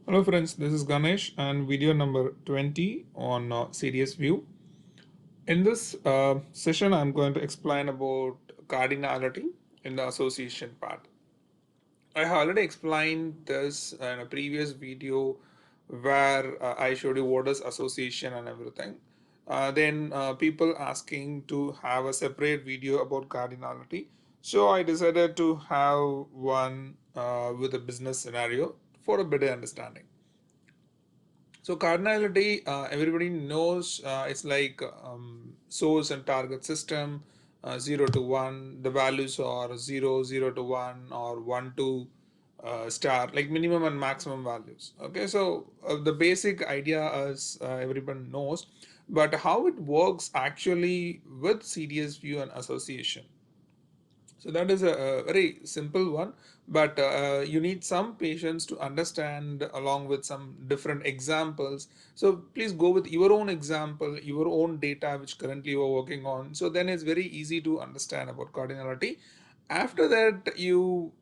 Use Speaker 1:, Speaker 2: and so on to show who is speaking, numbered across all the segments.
Speaker 1: Hello friends, this is Ganesh and video number 20 on Serious View. In this session, I'm going to explain about cardinality in the association part. I have already explained this in a previous video where I showed you what is association and everything. Then people asking to have a separate video about cardinality. So I decided to have one with a business scenario for a better understanding. So cardinality, everybody knows it's like source and target system, 0 to 1. The values are 0, 0 to 1, or 1 to star, like minimum and maximum values. Okay, so the basic idea is everyone knows, but how it works actually with CDS view and association. So that is a very simple one, but you need some patience to understand along with some different examples. So please go with your own example, your own data which currently you are working on. So then it's very easy to understand about cardinality. After that, you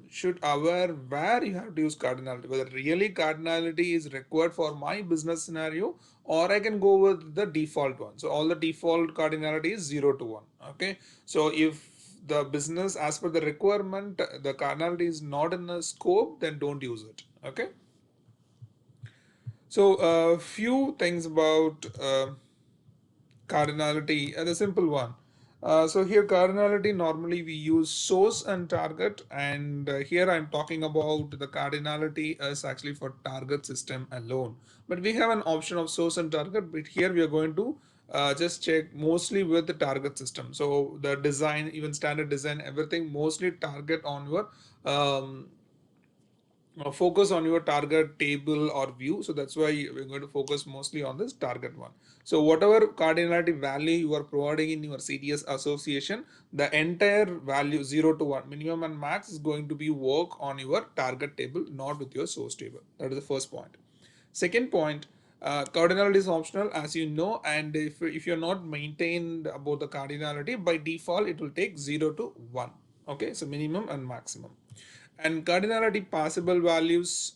Speaker 1: should aware where you have to use cardinality, whether really cardinality is required for my business scenario, or I can go with the default one. So all the default cardinality is 0 to 1. Okay. So if the business as per the requirement, the cardinality is not in the scope, then don't use it. Okay. So a few things about cardinality, the simple one. So here cardinality, normally we use source and target, and here I'm talking about the cardinality is actually for target system alone, but we have an option of source and target, but here we are going to just check mostly with the target system. So the design, even standard design, everything mostly target on your focus on your target table or view. So that's why we're going to focus mostly on this target one. So whatever cardinality value you are providing in your CDS association, the entire value 0 to 1, minimum and max, is going to be work on your target table, not with your source table. That is the first point. Second point, cardinality is optional, as you know, and if you're not maintained about the cardinality, by default it will take 0 to 1. Okay, so minimum and maximum. And cardinality possible values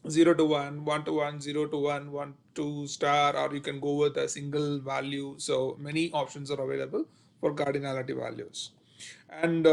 Speaker 1: 0 to 1, 1 to 1, 0 to 1, 1 to star, or you can go with a single value. So many options are available for cardinality values. And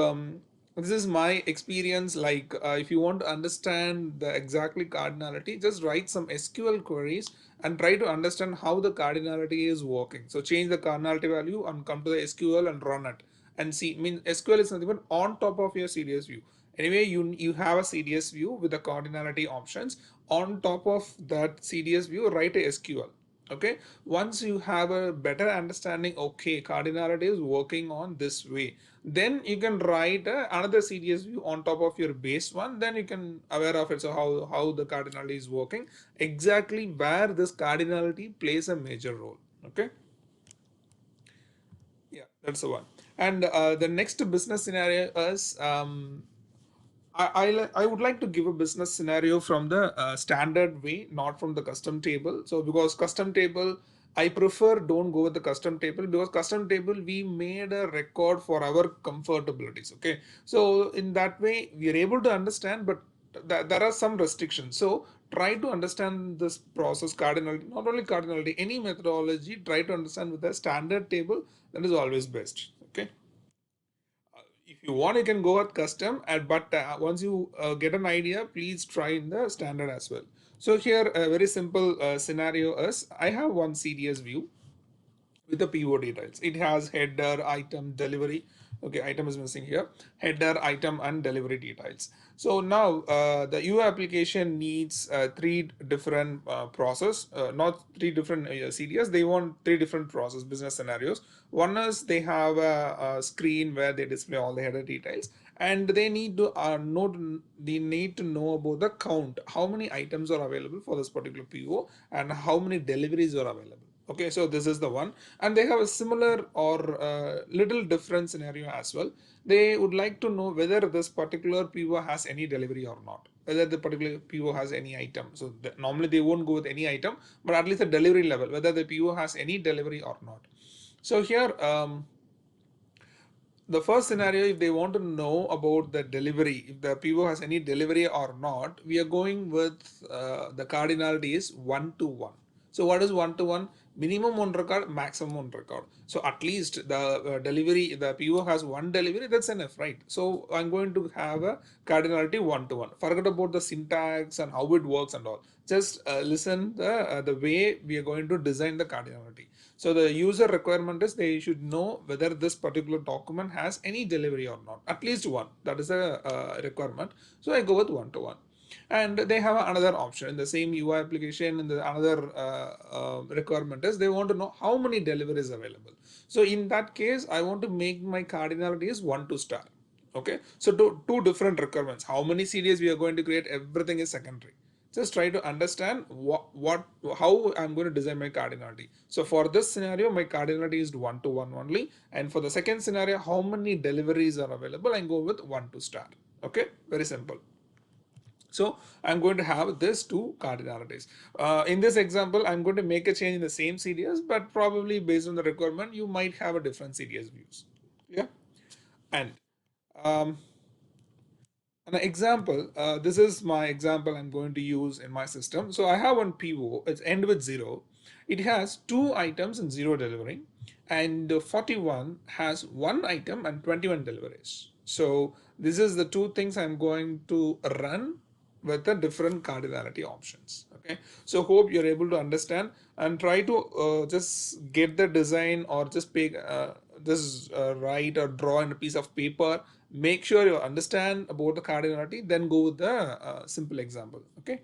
Speaker 1: this is my experience. Like if you want to understand the exactly cardinality, just write some SQL queries and try to understand how the cardinality is working. So change the cardinality value and come to the SQL and run it and see. I mean, SQL is not even on top of your CDS view. Anyway, you have a CDS view with the cardinality options. On top of that CDS view, write a SQL. Okay, once you have a better understanding, okay, cardinality is working on this way, then you can write another CDS view on top of your base one. Then you can aware of it. So how the cardinality is working, exactly where this cardinality plays a major role. Okay, yeah, that's the one. And the next business scenario is I would like to give a business scenario from the standard way, not from the custom table. So because custom table, I prefer don't go with the custom table, because custom table we made a record for our comfortabilities. Okay, so in that way we are able to understand, but there are some restrictions. So try to understand this process cardinality, not only cardinality, any methodology. Try to understand with a standard table. That is always best. Okay. If you want, you can go with custom, and but once you get an idea, please try in the standard as well. So here a very simple scenario is, I have one CDS view with the PO details. It has header, item, delivery. Okay, item is missing here. Header, item, and delivery details. So now the UI application needs three different process, not three different CDS. They want three different process business scenarios. One is they have a screen where they display all the header details, and they need to they need to know about the count, how many items are available for this particular PO, and how many deliveries are available. Okay, so this is the one, and they have a similar or little different scenario as well. They would like to know whether this particular PO has any delivery or not, whether the particular PO has any item. So normally they won't go with any item, but at least the delivery level, whether the PO has any delivery or not. So here The first scenario, if they want to know about the delivery, if the PO has any delivery or not, we are going with the cardinality is 1 to 1. So what is 1 to 1? Minimum one record, maximum one record. So at least the delivery, the PO has one delivery, that's enough, right? So I'm going to have a cardinality 1 to 1. Forget about the syntax and how it works and all. Just listen the way we are going to design the cardinality. So the user requirement is they should know whether this particular document has any delivery or not. At least one. That is a requirement. So I go with 1 to 1. And they have another option in the same UI application. In the another requirement is they want to know how many deliveries available. So in that case, I want to make my cardinality is 1 to star. Okay, so two different requirements. How many CDs we are going to create, everything is secondary. Just try to understand how I'm going to design my cardinality. So for this scenario, my cardinality is 1 to 1 only. And for the second scenario, how many deliveries are available, I go with 1 to star. Okay, very simple. So I'm going to have this two cardinalities. In this example, I'm going to make a change in the same CDS, but probably based on the requirement, you might have a different CDS views. Yeah. And um, an example, this is my example I'm going to use in my system. So I have one PO, it's end with 0. It has two items and 0 delivery, and 41 has one item and 21 deliveries. So this is the two things I'm going to run with the different cardinality options. Okay, so hope you're able to understand and try to just get the design or just pick this write or draw in a piece of paper. Make sure you understand about the cardinality, then go with the simple example. Okay,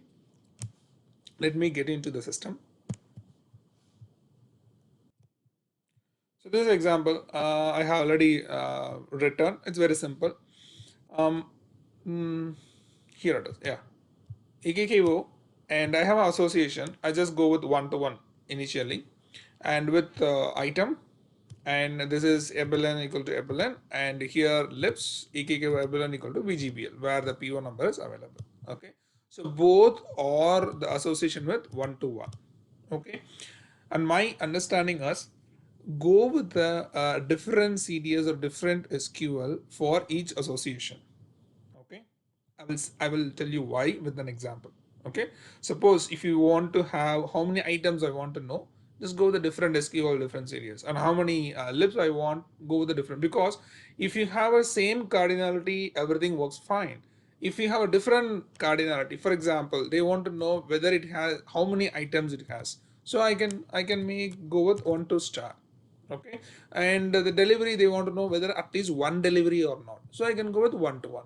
Speaker 1: let me get into the system. So this example I have already written. It's very simple. um, mm, Here it is. Yeah, EKKO, and I have an association. I just go with 1 to 1 initially, and with item, and this is abeln equal to abeln, and here lips EKKO abeln equal to VGBL, where the PO number is available. Okay, so both are the association with 1 to 1. Okay, and my understanding is go with the different CDS or different SQL for each association. Okay, I will tell you why with an example. Okay, suppose if you want to have how many items I want to know, just go with the different SQL different series, and how many lips I want, go with the different, because if you have a same cardinality, everything works fine. If you have a different cardinality, for example, they want to know whether it has how many items it has, so I can make go with 1 to star. Okay, and the delivery, they want to know whether at least one delivery or not, so I can go with 1 to 1.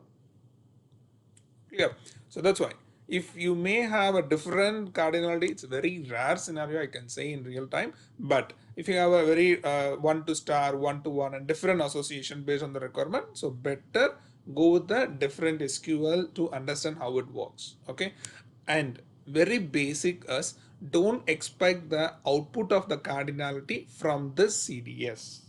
Speaker 1: Clear. So that's why if you may have a different cardinality, it's a very rare scenario I can say in real time. But if you have a very 1 to star, 1 to 1, and different association based on the requirement, so better go with the different SQL to understand how it works. Okay, and very basic is don't expect the output of the cardinality from this CDS.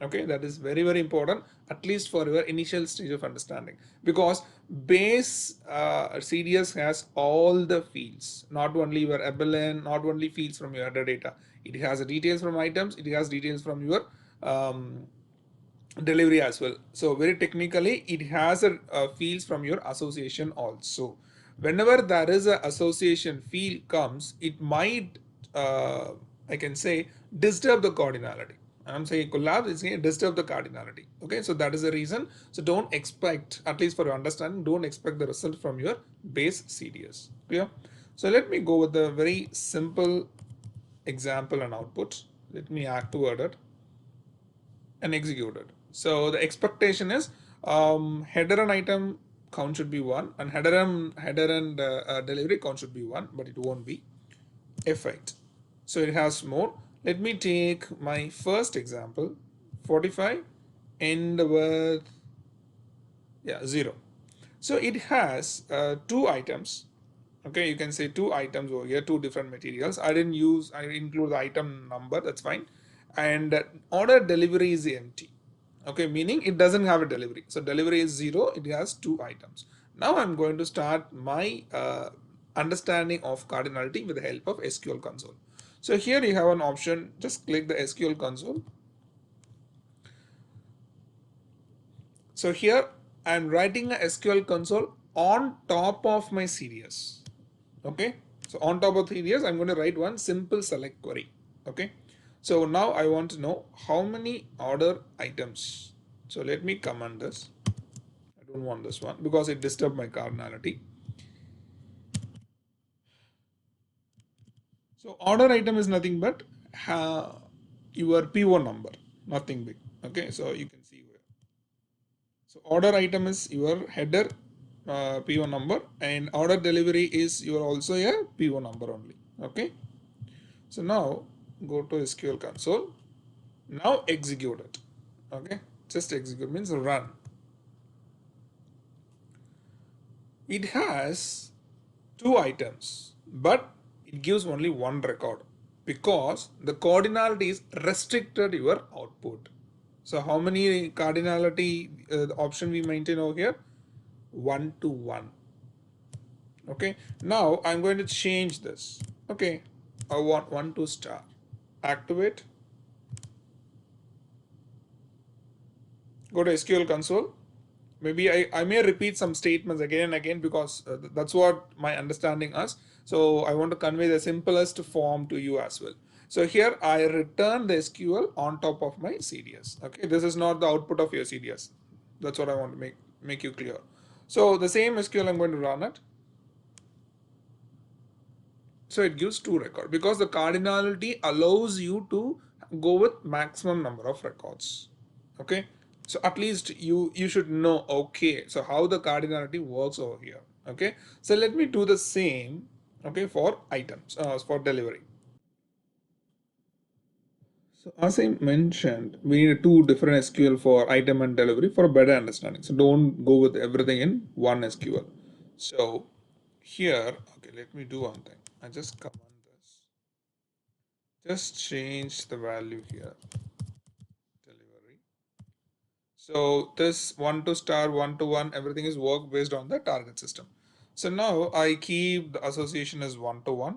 Speaker 1: Okay, that is very very important, at least for your initial stage of understanding, because base CDS has all the fields, not only your abelin, not only fields from your other data. It has details from items, it has details from your um, delivery as well. So very technically it has a fields from your association also. Whenever there is a association field comes, it might I can say disturb the cardinality. I'm saying collapse is going to disturb the cardinality. Okay, so that is the reason. So don't expect, at least for your understanding, don't expect the result from your base CDS. Clear? So let me go with a very simple example and output. Let me add toward it and executed. So the expectation is header and item count should be 1, and header and delivery count should be 1, but it won't be F8. So it has more. Let me take my first example, 45, end with 0. So it has two items. Okay, you can say two items over here, two different materials. I include the item number, that's fine. And order delivery is empty. Okay, meaning it doesn't have a delivery. So delivery is 0, it has two items. Now I'm going to start my understanding of cardinality with the help of SQL console. So here you have an option, just click the SQL console. So here I'm writing a SQL console on top of my CDS. Okay. So on top of CDS, I'm going to write one simple select query. Okay. So now I want to know how many order items. So let me comment this. I don't want this one because it disturbed my cardinality. So order item is nothing but your PO number, nothing big. Okay, so you can see here. So order item is your header PO number, and order delivery is your also a PO number only. Okay, so now go to SQL console. Now execute it. Okay, just execute means run. It has two items, but it gives only one record because the cardinality is restricted your output. So how many cardinality option we maintain over here? 1 to 1. Okay. Now I'm going to change this. Okay. I want 1 to star. Activate. Go to SQL console. Maybe I may repeat some statements again and again because that's what my understanding is. So I want to convey the simplest form to you as well. So here I return the SQL on top of my CDS. Okay, this is not the output of your CDS. That's what I want to make you clear. So the same SQL I'm going to run it. So it gives two records because the cardinality allows you to go with maximum number of records. Okay, so at least you should know. Okay, so how the cardinality works over here. Okay, so let me do the same. Okay, for items for delivery. So as I mentioned, we need two different SQL for item and delivery for a better understanding. So don't go with everything in one SQL. So here, okay, let me do one thing. I just command this. Just change the value here. Delivery. So this 1 to star, 1 to 1, everything is work based on the target system. So now I keep the association as 1 to 1.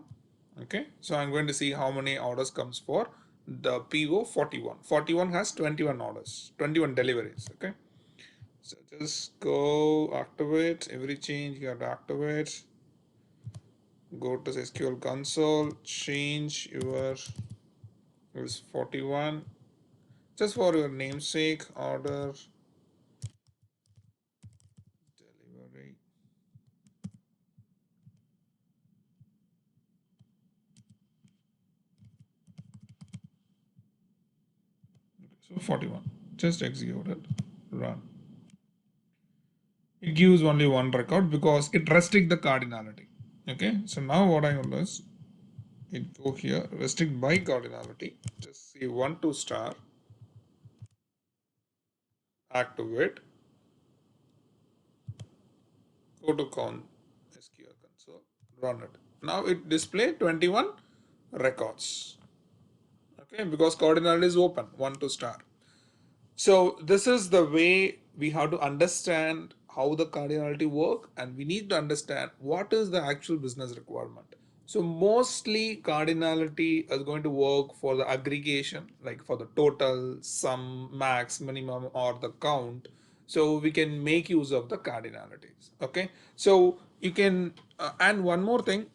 Speaker 1: Okay. So I'm going to see how many orders comes for the PO 41. 41 has 21 orders, 21 deliveries. Okay. So just go activate every change you have to activate. Go to SQL console, change your is 41 just for your namesake order delivery. So 41, just execute it, run. It gives only one record because it restrict the cardinality. Okay, so now what I will do is it go here restrict by cardinality, just say 1 to star, activate, go to SQL console, run it. Now it display 21 records. Okay, because cardinality is open 1 to star. So this is the way we have to understand how the cardinality work, and we need to understand what is the actual business requirement. So mostly cardinality is going to work for the aggregation, like for the total, sum, max, minimum, or the count. So we can make use of the cardinalities. Okay. So you can, and one more thing,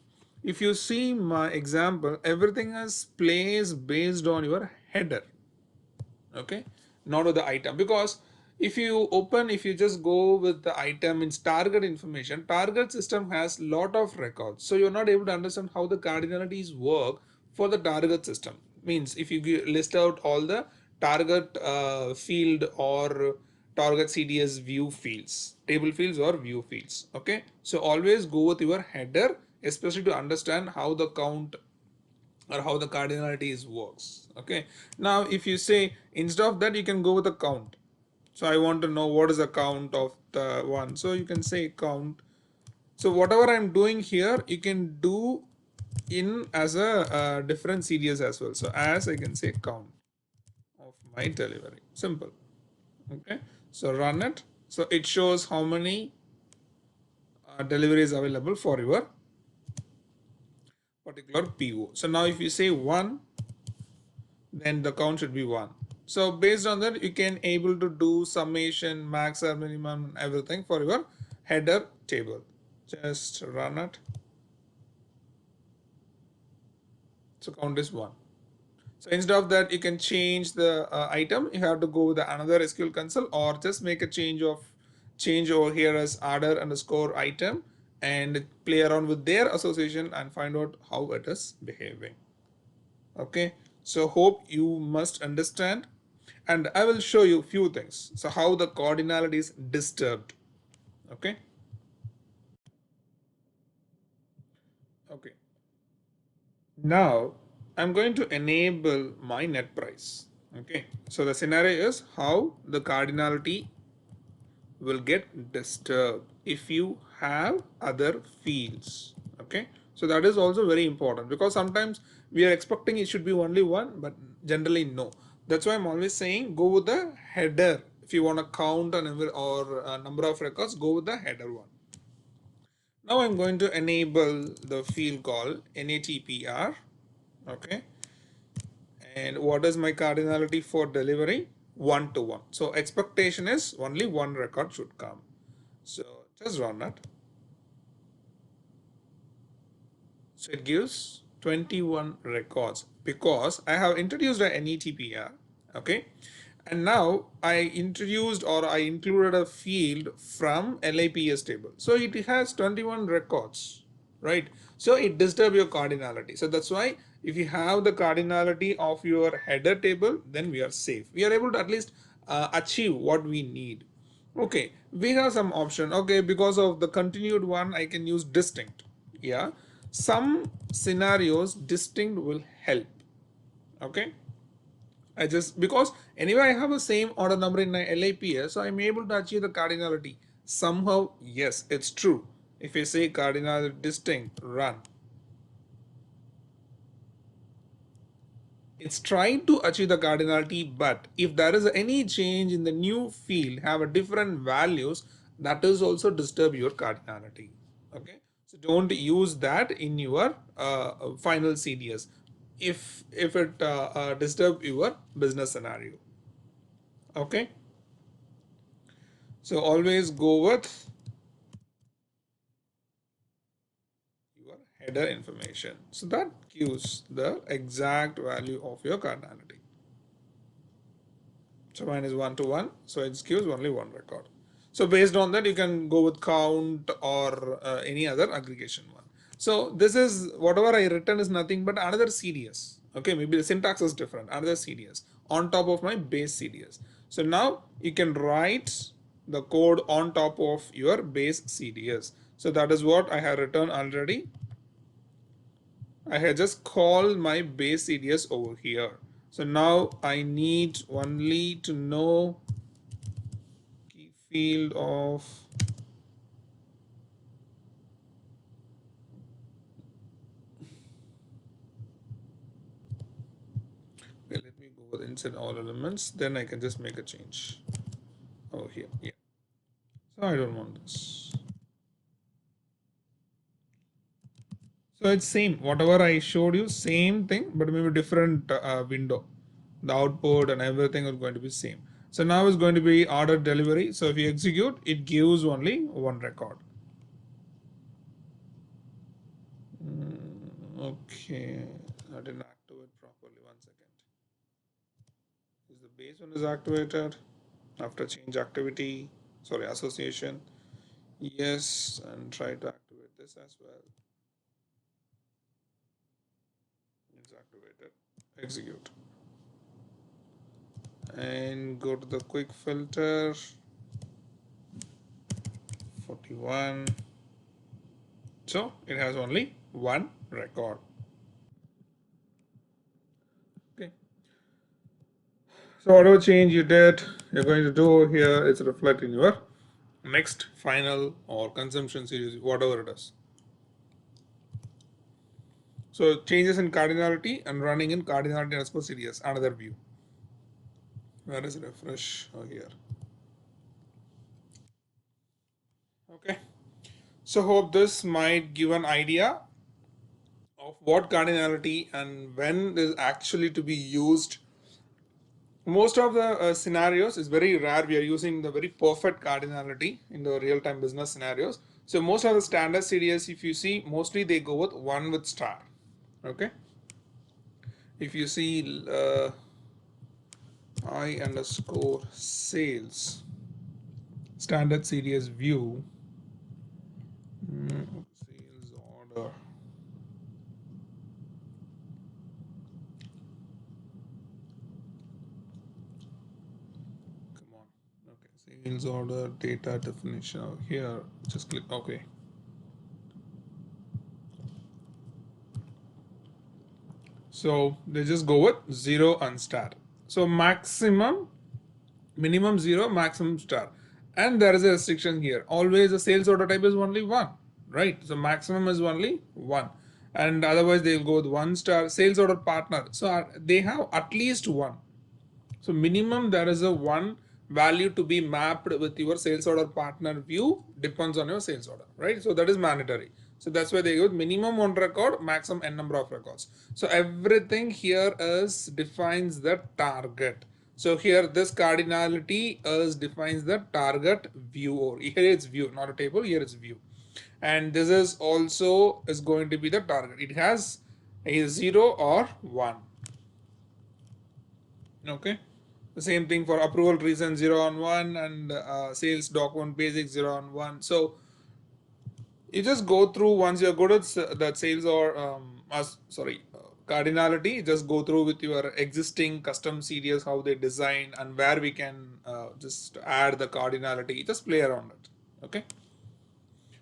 Speaker 1: if you see my example, everything is placed based on your header. Okay, not with the item, because if you just go with the item in target information, target system has lot of records, so you're not able to understand how the cardinalities work for the target system. Means if you list out all the target field or target CDS view fields, table fields or view fields. Okay, so always go with your header, especially to understand how the count or how the cardinalities works. Okay, now if you say instead of that you can go with a count. So I want to know what is the count of the one, so you can say count. So whatever I'm doing here you can do in as a different CDS as well. So as I can say count of my delivery, simple. Okay, so run it, so it shows how many deliveries available for your particular PO. So now if you say 1, then the count should be 1. So based on that, you can able to do summation, max or minimum, everything for your header table. Just run it. So count is 1. So instead of that, you can change the item. You have to go with another SQL console or just make a change over here as order underscore item and play around with their association and find out how it is behaving. Okay, so hope you must understand, and I will show you few things. So how the cardinality is disturbed. Okay. Okay. Now I'm going to enable my net price. Okay. So the scenario is how the cardinality will get disturbed if you have other fields. Okay, so that is also very important because sometimes we are expecting it should be only one, but generally no. That's why I'm always saying go with the header. If you want to count a number or a number of records, go with the header one. Now I'm going to enable the field called NATPR. Okay, and what is my cardinality for delivery? 1 to 1. So expectation is only one record should come. So just run it. So it gives 21 records because I have introduced a NETPR. Okay. And now I introduced or I included a field from LIPS table. So it has 21 records, right? So it disturbs your cardinality. So that's why if you have the cardinality of your header table, then we are safe. We are able to at least achieve what we need. Okay, we have some option. Okay, because of the continued one, I can use distinct. Yeah, some scenarios distinct will help. Okay, I just because anyway I have the same order number in my LIPS, so I'm able to achieve the cardinality. Somehow, yes, it's true. If I say cardinal distinct, run. It's trying to achieve the cardinality, but if there is any change in the new field have a different values, that is also disturb your cardinality. Okay, so don't use that in your final CDS if it disturb your business scenario. Okay, so always go with your header information, so that gives the exact value of your cardinality. So mine is 1 to 1, so it gives only one record. So based on that, you can go with count or any other aggregation one. So this is whatever I written is nothing but another CDS. Okay, maybe the syntax is different, another CDS on top of my base CDS. So now you can write the code on top of your base CDS. So that is what I have written already. I have just called my base CDS over here. So now I need only to know key field of okay, let me go with insert all elements, then I can just make a change over here. Yeah. So I don't want this. So it's same, whatever I showed you, same thing, but maybe different window. The output and everything is going to be same. So now it's going to be order delivery. So if you execute, it gives only one record. Okay, I didn't activate properly. 1 second. Is the base one is activated after change activity? Sorry, association. Yes, and try to activate this as well. It's activated. Execute. And go to the quick filter. 41. So it has only one record. Okay. So whatever change you did, you're going to do here, it's reflected in your next final or consumption series, whatever it is. So changes in cardinality and running in cardinality underscore CDS, another view. Where is refresh? Oh, here. Okay. So hope this might give an idea of what cardinality and when is actually to be used Most of the scenarios is very rare. We are using the very perfect cardinality in the real-time business scenarios. So most of the standard CDS, if you see, mostly they go with one with star. Okay. If you see I underscore sales standard CDS view, sales order. Come on. Okay. Sales order data definition over here. Just click OK. So they just go with 0 and star. So maximum, minimum 0, maximum star. And there is a restriction here. Always the sales order type is only 1, right? So maximum is only 1. And otherwise they'll go with 1 star. Sales order partner. So they have at least 1. So minimum there is a 1 value to be mapped with your sales order partner view, depends on your sales order, right? So that is mandatory. So that's why they go with minimum 1 record, maximum n number of records. So everything here is defines the target. So here this cardinality is defines the target view, or here it's view, not a table, here it's view. And this is also is going to be the target. It has a 0 or 1. Okay. The same thing for approval reason 0 on 1, and sales document basic 0 on 1. So you just go through, once you're good at that sales or cardinality, just go through with your existing custom CDS, how they design and where we can just add the cardinality, just play around it. Okay.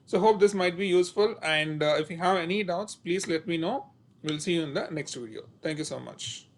Speaker 1: So hope this might be useful, and if you have any doubts, please let me know. We'll see you in the next video. Thank you so much.